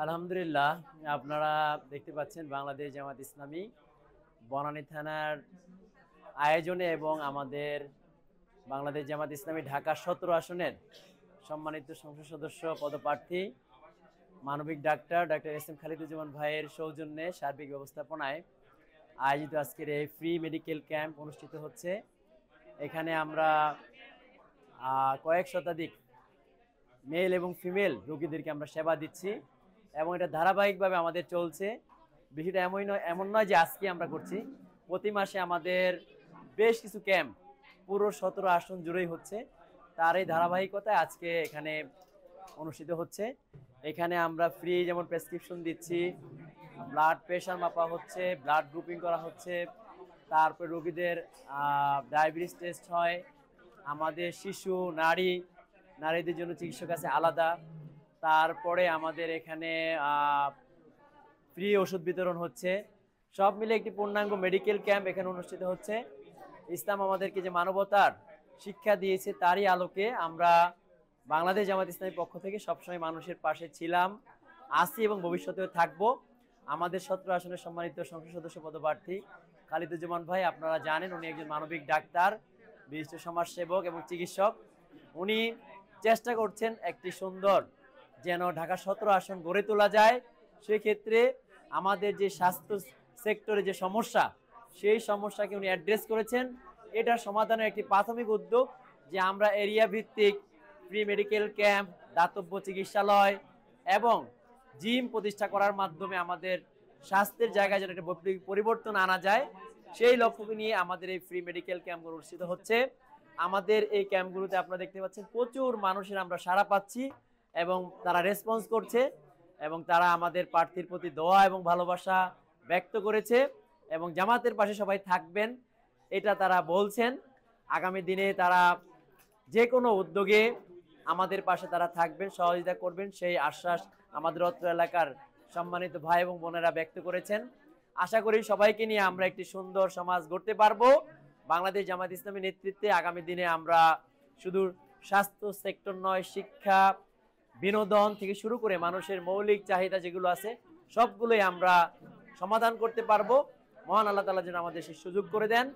আলহামদুলিল্লাহ, আপনারা দেখতে পাচ্ছেন বাংলাদেশ জামাত ইসলামী বনানী থানার আয়োজনে এবং আমাদের বাংলাদেশ জামাত ইসলামী ঢাকা 17 আসনের সম্মানিত সংসদ সদস্য পদপ্রার্থী মানবিক ডাক্তার এস এম খালিদুজ্জামান ভাইয়ের সৌজন্যে সার্বিক ব্যবস্থাপনায় আয়োজিত আজকের এই ফ্রি মেডিকেল ক্যাম্প অনুষ্ঠিত হচ্ছে। এখানে আমরা কয়েক শতাধিক মেল এবং ফিমেল রোগীদেরকে আমরা সেবা দিচ্ছি এবং এটা ধারাবাহিকভাবে আমাদের চলছে। বিষয়টা এমন নয় যে আজকে আমরা করছি, প্রতি মাসে আমাদের বেশ কিছু ক্যাম্প পুরো 17 আসন জুড়েই হচ্ছে। তার এই ধারাবাহিকতায় আজকে এখানে অনুষ্ঠিত হচ্ছে। এখানে আমরা ফ্রি যেমন প্রেসক্রিপশন দিচ্ছি, ব্লাড প্রেশার মাপা হচ্ছে, ব্লাড গ্রুপিং করা হচ্ছে, তারপর রোগীদের ডায়াবেটিস টেস্ট হয়, আমাদের শিশু নারীদের জন্য চিকিৎসক আছে আলাদা। তারপরে আমাদের এখানে ফ্রি ওষুধ বিতরণ হচ্ছে। সব মিলে একটি পূর্ণাঙ্গ মেডিকেল ক্যাম্প এখানে অনুষ্ঠিত হচ্ছে। ইসলাম আমাদেরকে যে মানবতার শিক্ষা দিয়েছে তারই আলোকে আমরা বাংলাদেশ জামাত ইসলামীর পক্ষ থেকে সবসময় মানুষের পাশে ছিলাম, আছি এবং ভবিষ্যতেও থাকবো। আমাদের 17 আসনের সম্মানিত সংসদ সদস্য পদপ্রার্থী খালিদুজ্জামান ভাই, আপনারা জানেন উনি একজন মানবিক ডাক্তার, বিশিষ্ট সমাজসেবক এবং চিকিৎসক। উনি চেষ্টা করছেন একটি সুন্দর যেন ঢাকা 17 আসন গড়ে তোলা যায়। সেক্ষেত্রে আমাদের যে স্বাস্থ্য সেক্টরে যে সমস্যা, সেই সমস্যাকে উনি অ্যাড্রেস করেছেন। এটার সমাধানের একটি প্রাথমিক উদ্যোগ যে আমরা এরিয়া ভিত্তিক ফ্রি মেডিকেল ক্যাম্প, দাতব্য চিকিৎসালয় এবং জিম প্রতিষ্ঠা করার মাধ্যমে আমাদের স্বাস্থ্যের জায়গায় যেন একটা পরিবর্তন আনা যায়, সেই লক্ষ্যকে নিয়ে আমাদের এই ফ্রি মেডিকেল ক্যাম্পগুলো অনুষ্ঠিত হচ্ছে। আমাদের এই ক্যাম্পগুলোতে আপনারা দেখতে পাচ্ছেন প্রচুর মানুষের আমরা সাড়া পাচ্ছি এবং তারা রেসপন্স করছে এবং তারা আমাদের প্রার্থীর প্রতি দোয়া এবং ভালোবাসা ব্যক্ত করেছে এবং জামাতের পাশে সবাই থাকবেন এটা তারা বলছেন। আগামী দিনে তারা যে কোনো উদ্যোগে আমাদের পাশে তারা থাকবেন, সহযোগিতা করবেন, সেই আশ্বাস আমাদের অত্র এলাকার সম্মানিত ভাই এবং বোনেরা ব্যক্ত করেছেন। আশা করি সবাইকে নিয়ে আমরা একটি সুন্দর সমাজ গড়তে পারবো। বাংলাদেশ জামাত ইসলামীর নেতৃত্বে আগামী দিনে আমরা শুধু স্বাস্থ্য সেক্টর নয়, শিক্ষা, বিনোদন থেকে শুরু করে মানুষের মৌলিক চাহিদা যেগুলো আছে সবগুলোই আমরা সমাধান করতে পারবো। মহান আল্লাহ তাআলা যেন আমাদের সেই সুযোগ করে দেন।